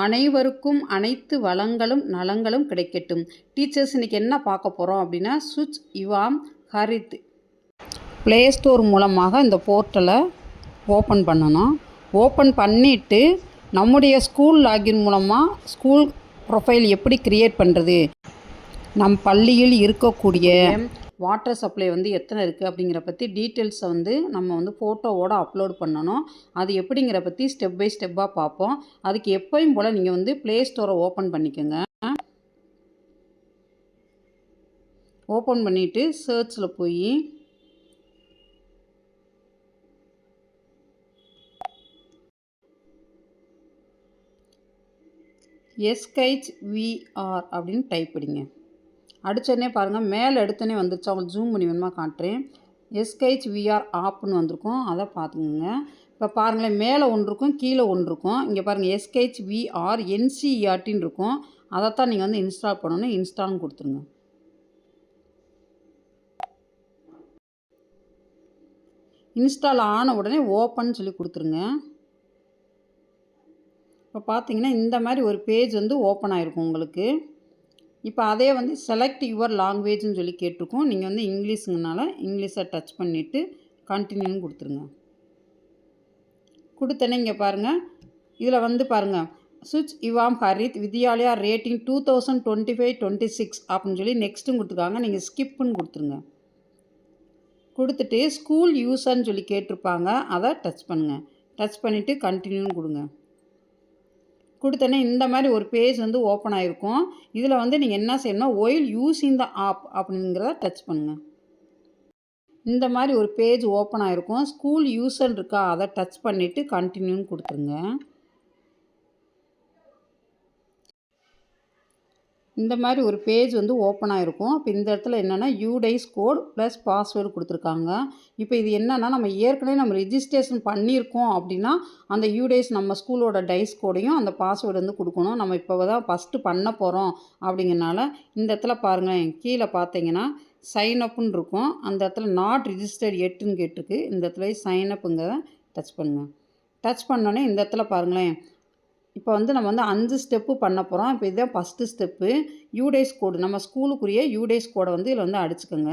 அனைவருக்கும் அனைத்து வளங்களும் நலங்களும் கிடைக்கட்டும். டீச்சர்ஸ் இன்றைக்கி என்ன பார்க்க போகிறோம் அப்படின்னா, சுச் இவாம் ஹரித் ப்ளே ஸ்டோர் மூலமாக இந்த போர்ட்டலை ஓப்பன் பண்ணணும். ஓப்பன் பண்ணிவிட்டு நம்முடைய ஸ்கூல் லாகின் மூலமாக ஸ்கூல் ப்ரொஃபைல் எப்படி க்ரியேட் பண்ணுறது, நம் பள்ளியில் இருக்கக்கூடிய வாட்டர் சப்ளை எத்தனை இருக்குது அப்படிங்கிற பற்றி டீட்டெயில்ஸை நம்ம ஃபோட்டோவோடு அப்லோட் பண்ணணும். அது எப்படிங்கிற பற்றி ஸ்டெப் பை ஸ்டெப்பாக பார்ப்போம். அதுக்கு எப்போயும் போல் நீங்கள் ப்ளே ஸ்டோரை ஓப்பன் பண்ணிக்கோங்க. ஓப்பன் பண்ணிவிட்டு சர்ச்சில் போய் SKHVR அப்படின்னு டைப் பண்ணிங்க. அடித்தோடனே பாருங்கள், மேலே எடுத்தோடனே வந்துருச்சு. அவங்களுக்கு ஜூம் பண்ணி வேணுமா காட்டுறேன். SKHVR ஆப்னு வந்திருக்கும், அதை பார்த்துக்குங்க. இப்போ பாருங்களேன், மேலே ஒன்று இருக்கும், கீழே ஒன்று இருக்கும். இங்கே பாருங்கள், SKHVR NCERTன்னு இருக்கும். அதைத்தான் நீங்கள் இன்ஸ்டால் பண்ணணும். இன்ஸ்டால்னு கொடுத்துருங்க. இன்ஸ்டால் ஆன உடனே ஓப்பன் சொல்லி கொடுத்துருங்க. இப்போ பார்த்தீங்கன்னா இந்த மாதிரி ஒரு பேஜ் ஓப்பன் ஆகிருக்கும் உங்களுக்கு. இப்போ அதே செலக்ட் யுவர் லாங்குவேஜ்னு சொல்லி கேட்டிருக்கோம். நீங்கள் இங்கிலீஷுங்கனால இங்கிலீஷை டச் பண்ணிவிட்டு கண்டினியூன்னு கொடுத்துருங்க. கொடுத்தனே இங்கே பாருங்கள், இதில் பாருங்கள், சுச் இவாம் ஹரித் வித்யாலயா ரேட்டிங் 2025-26 அப்படின்னு சொல்லி நெக்ஸ்ட்டும் கொடுத்துருக்காங்க. நீங்கள் ஸ்கிப்புன்னு கொடுத்துருங்க. கொடுத்துட்டு ஸ்கூல் யூஸர்னு சொல்லி கேட்டிருப்பாங்க, அதை டச் பண்ணுங்கள். டச் பண்ணிவிட்டு கண்டினியூன்னு கொடுங்க. கொடுத்தோன்னே இந்த மாதிரி ஒரு பேஜ் ஓப்பன் ஆகிருக்கும். இதில் நீங்கள் என்ன செய்யணும்னா, ஒயில் யூஸிங் த ஆப் அப்படிங்கிறத டச் பண்ணுங்கள். இந்த மாதிரி ஒரு பேஜ் ஓப்பன் ஆகிருக்கும். ஸ்கூல் யூஸர் இருக்கா, அதை டச் பண்ணிவிட்டு கண்டினியூன்னு கொடுத்துருங்க. இந்த மாதிரி ஒரு பேஜ் ஓப்பன் ஆகிருக்கும். இப்போ இந்த இடத்துல என்னென்னா UDICE கோட் ப்ளஸ் பாஸ்வேர்டு கொடுத்துருக்காங்க. இப்போ இது என்னென்னா, நம்ம ஏற்கனவே ரிஜிஸ்ட்ரேஷன் பண்ணியிருக்கோம் அப்படின்னா அந்த UDICE நம்ம ஸ்கூலோட டைஸ் கோடையும் அந்த பாஸ்வேர்டு கொடுக்கணும். நம்ம இப்போ தான் ஃபஸ்ட்டு பண்ண போகிறோம் அப்படிங்கிறனால இந்த இடத்துல பாருங்கள், கீழே பார்த்தீங்கன்னா சைன் அப்புன்னு இருக்கும். அந்த இடத்துல நாட் ரிஜிஸ்டர்ட் எட்டுன்னு கேட்டிருக்கு. இந்த இடத்துல சைன் அப்புங்கிறத டச் பண்ணுங்கள். டச் பண்ணோன்னே இந்த இடத்துல பாருங்களேன், இப்போ நம்ம 5 ஸ்டெப்பு பண்ண போகிறோம். இப்போ இதுதான் ஃபஸ்ட்டு ஸ்டெப்பு. UDICE கோடு, நம்ம ஸ்கூலுக்குரிய UDICE கோடை இதில் அடிச்சுக்கோங்க.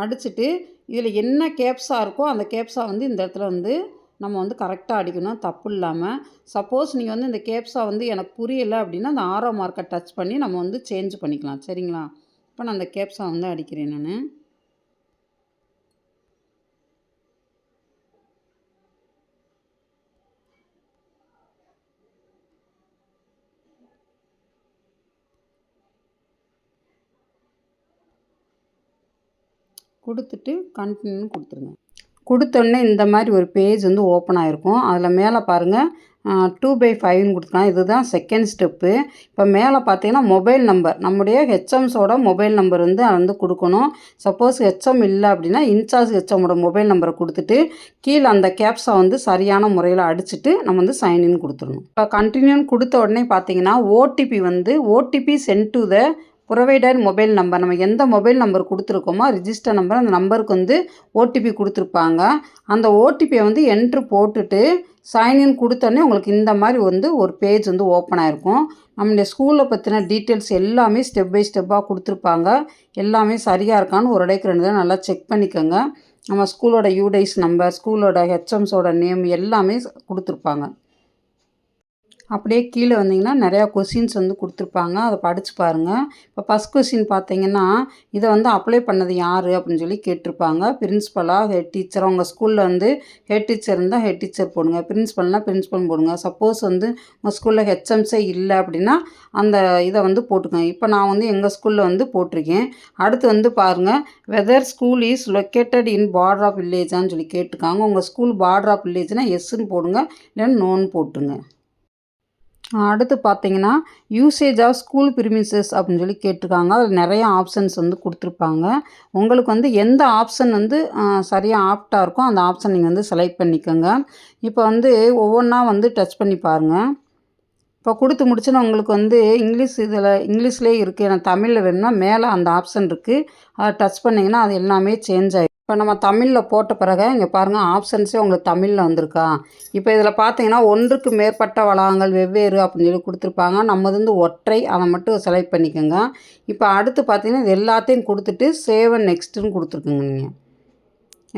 அடிச்சுட்டு இதில் என்ன கேப்ஸா இருக்கோ அந்த கேப்ஸா இந்த இடத்துல நம்ம கரெக்டாக அடிக்கணும், தப்பு இல்லாமல். சப்போஸ் நீங்கள் இந்த கேப்ஸா எனக்கு புரியலை அப்படின்னா அந்த ஆரோ மார்க்கை டச் பண்ணி நம்ம சேஞ்ச் பண்ணிக்கலாம். சரிங்களா? இப்போ நான் அந்த கேப்ஸா அடிக்கிறேன். நான் கொடுத்துட்டு கண்டினியூன்னு கொடுத்துருங்க. கொடுத்தோடனே இந்த மாதிரி ஒரு பேஜ் ஓப்பன் ஆகிருக்கும். அதில் மேலே பாருங்கள் 2/5ன்னு கொடுத்துருக்காங்க. இதுதான் செகண்ட் ஸ்டெப்பு. இப்போ மேலே பார்த்தீங்கன்னா மொபைல் நம்பர், நம்முடைய ஹெச்எம்ஸோட மொபைல் நம்பர் கொடுக்கணும். சப்போஸ் ஹெச்எம் இல்லை அப்படின்னா இன்சார்ஜ் ஹெச்எம்மோட மொபைல் நம்பரை கொடுத்துட்டு கீழே அந்த கேப்ஸை சரியான முறையில் அடிச்சுட்டு நம்ம சைன்இன் கொடுத்துடணும். இப்போ கண்டினியூன்னு கொடுத்த உடனே பார்த்தீங்கன்னா OTP sent to the provider mobile number, நம்ம எந்த மொபைல் நம்பர் கொடுத்துருக்கோமோ ரிஜிஸ்டர் நம்பர், அந்த நம்பருக்கு ஓடிபி கொடுத்துருப்பாங்க. அந்த ஓடிபியை என்ட்ரு போட்டுட்டு சைன்இன் கொடுத்தோன்னே உங்களுக்கு இந்த மாதிரி ஒரு பேஜ் ஓப்பன் ஆகிருக்கும். நம்மளுடைய ஸ்கூலை பற்றின டீட்டெயில்ஸ் எல்லாமே ஸ்டெப் பை ஸ்டெப்பாக கொடுத்துருப்பாங்க. எல்லாமே சரியாக இருக்கான்னு ஒரு இடைக்கு 2 தடவை நல்லா செக் பண்ணிக்கோங்க. நம்ம ஸ்கூலோட UDICE நம்பர், ஸ்கூலோட ஹெச்எம்ஸோட நேம் எல்லாமே கொடுத்துருப்பாங்க. அப்படியே கீழே வந்தீங்கன்னா நிறையா கொஸ்டின்ஸ் கொடுத்துருப்பாங்க, அதை படித்து பாருங்கள். இப்போ ஃபஸ்ட் கொஸ்டின் பார்த்தீங்கன்னா, இதை அப்ளை பண்ணது யார் அப்படின்னு சொல்லி கேட்டிருப்பாங்க. பிரின்ஸ்பலாக, ஹெட் டீச்சர். உங்கள் ஸ்கூலில் ஹெட் டீச்சர் இருந்தால் ஹெட் டீச்சர் போடுங்க, பிரின்ஸ்பல்னால் பிரின்ஸ்பல் போடுங்க. சப்போஸ் உங்கள் ஸ்கூலில் ஹெச்எம்ஸே இல்லை அப்படின்னா அந்த இதை போட்டுக்கோங்க. இப்போ நான் எங்கள் ஸ்கூலில் போட்டிருக்கேன். அடுத்து பாருங்கள், whether school is located in border of வில்லேஜான்னு சொல்லி கேட்டிருக்காங்க. உங்கள் ஸ்கூல் பார்டர் ஆஃப் வில்லேஜ்னால் எஸ்ன்னு போடுங்க, இல்லைன்னா நோன்னு போட்டுருங்க. அடுத்து பார்த்தீங்கன்னா யூசேஜ் ஆஃப் ஸ்கூல் ப்ரிமிசஸ் அப்படின்னு சொல்லி கேட்டிருக்காங்க. அதில் நிறைய ஆப்ஷன்ஸ் கொடுத்துருப்பாங்க. உங்களுக்கு எந்த ஆப்ஷன் சரியாக ஆப்டாக இருக்கோ அந்த ஆப்ஷன் நீங்கள் செலக்ட் பண்ணிக்கோங்க. இப்போ ஒவ்வொன்றா டச் பண்ணி பாருங்கள். இப்போ கொடுத்து முடிச்சுன்னா உங்களுக்கு இங்கிலீஷ்லேயே இருக்குது, எனக்கு தமிழில் வேணும்னா மேலே அந்த ஆப்ஷன் இருக்குது, அதை டச் பண்ணிங்கன்னா அது எல்லாமே சேஞ்ச் ஆகிடும். இப்போ நம்ம தமிழில் போட்ட பிறகு இங்கே பாருங்கள் ஆப்ஷன்ஸே உங்களுக்கு தமிழில் வந்திருக்கா. இப்போ இதில் பார்த்தீங்கன்னா ஒன்றுக்கு மேற்பட்ட வளாகங்கள் வெவ்வேறு அப்படின்னு சொல்லி கொடுத்துருப்பாங்க. நம்மது வந்து ஒற்றை, அதை மட்டும் செலக்ட் பண்ணிக்கோங்க. இப்போ அடுத்து பார்த்தீங்கன்னா இது எல்லாத்தையும் கொடுத்துட்டு சேவ் அண்ட் நெக்ஸ்ட்டுன்னு கொடுத்துருக்குங்க. நீங்கள்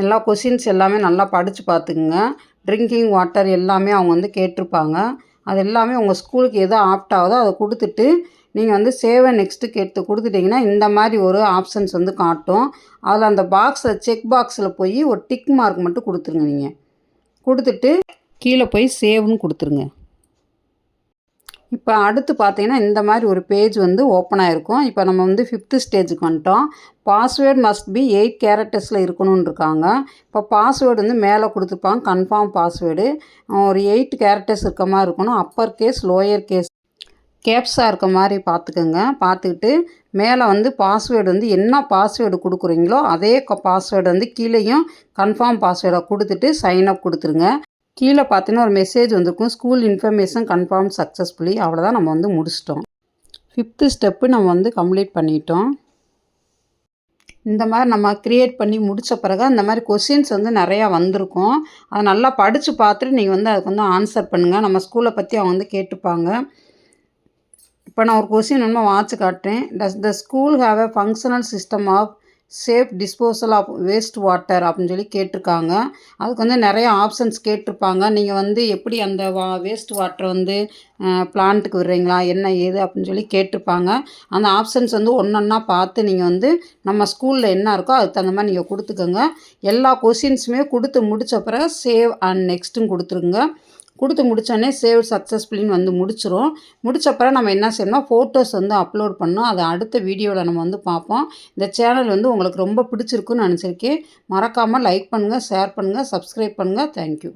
எல்லா கொஷின்ஸ் எல்லாமே நல்லா படித்து பார்த்துக்குங்க. ட்ரிங்கிங் வாட்டர் எல்லாமே அவங்க வந்து கேட்டிருப்பாங்க. அது எல்லாமே உங்கள் ஸ்கூலுக்கு எது ஆப்ட் ஆகுதோ அதை கொடுத்துட்டு நீங்கள் வந்து சேவ் அண்ட் நெக்ஸ்ட்டு கொடுத்துட்டிங்கன்னா இந்த மாதிரி ஒரு ஆப்ஷன்ஸ் வந்து காட்டும். அதில் அந்த பாக்ஸில் செக் பாக்ஸில் போய் ஒரு டிக் மார்க் மட்டும் கொடுத்துருங்க. நீங்கள் கொடுத்துட்டு கீழே போய் சேவ்னு கொடுத்துருங்க. இப்போ அடுத்து பார்த்தீங்கன்னா இந்த மாதிரி ஒரு பேஜ் வந்து ஓப்பன் ஆகிருக்கும். இப்போ நம்ம வந்து 5th ஸ்டேஜுக்கு வந்துட்டோம். பாஸ்வேர்டு மஸ்ட் பி 8 கேரக்டர்ஸில் இருக்கணும்னு இருக்காங்க. இப்போ பாஸ்வேர்டு வந்து மேலே கொடுத்துருப்பாங்க. கன்ஃபார்ம் பாஸ்வேர்டு ஒரு 8 கேரக்டர்ஸ் இருக்க மாதிரி இருக்கணும். அப்பர் கேஸ், லோயர் கேஸ், கேப்ஸாக இருக்க மாதிரி பார்த்துக்கோங்க. பார்த்துக்கிட்டு மேலே வந்து பாஸ்வேர்டு வந்து என்ன பாஸ்வேர்டு கொடுக்குறீங்களோ அதே பாஸ்வேர்டு வந்து கீழேயும் கன்ஃபார்ம் பாஸ்வேர்டை கொடுத்துட்டு சைன்அப் கொடுத்துருங்க. கீழே பார்த்தீங்கன்னா ஒரு மெசேஜ் வந்திருக்கும், ஸ்கூல் இன்ஃபர்மேஷன் கன்ஃபார்ம் சக்ஸஸ்ஃபுல்லி. அவ்வளோதான், நம்ம வந்து முடிச்சிட்டோம். 5th ஸ்டெப்பு நம்ம வந்து கம்ப்ளீட் பண்ணிட்டோம். இந்த மாதிரி நம்ம க்ரியேட் பண்ணி முடித்த பிறகு அந்த மாதிரி கொஷின்ஸ் வந்து நிறையா வந்திருக்கும். அதை நல்லா படித்து பார்த்துட்டு நீங்கள் வந்து அதுக்கு வந்து ஆன்சர் பண்ணுங்கள். நம்ம ஸ்கூலை பற்றி அவங்க வந்து கேட்டுப்பாங்க. இப்போ நான் ஒரு கொஸ்டின் ஒன்று வாட்ச் காட்டுறேன். Does the school have a functional system of safe disposal of waste water அப்படின்னு சொல்லி கேட்டிருக்காங்க. அதுக்கு வந்து நிறைய ஆப்ஷன்ஸ் கேட்டிருப்பாங்க. நீங்கள் வந்து எப்படி அந்த வேஸ்ட் வாட்டரை வந்து பிளான்ட்டுக்கு விடுறீங்களா, என்ன ஏது அப்படின்னு சொல்லி கேட்டிருப்பாங்க. அந்த ஆப்ஷன்ஸ் வந்து ஒன்றொன்னா பார்த்து நீங்கள் வந்து நம்ம ஸ்கூலில் என்ன இருக்கோ அதுக்கு தகுந்த மாதிரி நீங்கள் கொடுத்துக்கோங்க. எல்லா கொஷின்ஸுமே கொடுத்து முடித்த பிறகு சேவ் அண்ட் நெக்ஸ்ட்டும் கொடுத்துருங்க. கொடுத்து முடித்தோடனே சேவ் சக்ஸஸ்ஃபுல்லின்னு வந்து முடிச்சிடும். முடித்தப்பறம் நம்ம என்ன செய்யணும்னா ஃபோட்டோஸ் வந்து அப்லோட் பண்ணோம். அதை அடுத்த வீடியோவில் நம்ம வந்து பார்ப்போம். இந்த சேனல் வந்து உங்களுக்கு ரொம்ப பிடிச்சிருக்குன்னு நினச்சிருக்கேன். மறக்காமல் லைக் பண்ணுங்கள், ஷேர் பண்ணுங்கள், சப்ஸ்கிரைப் பண்ணுங்கள். தேங்க்யூ.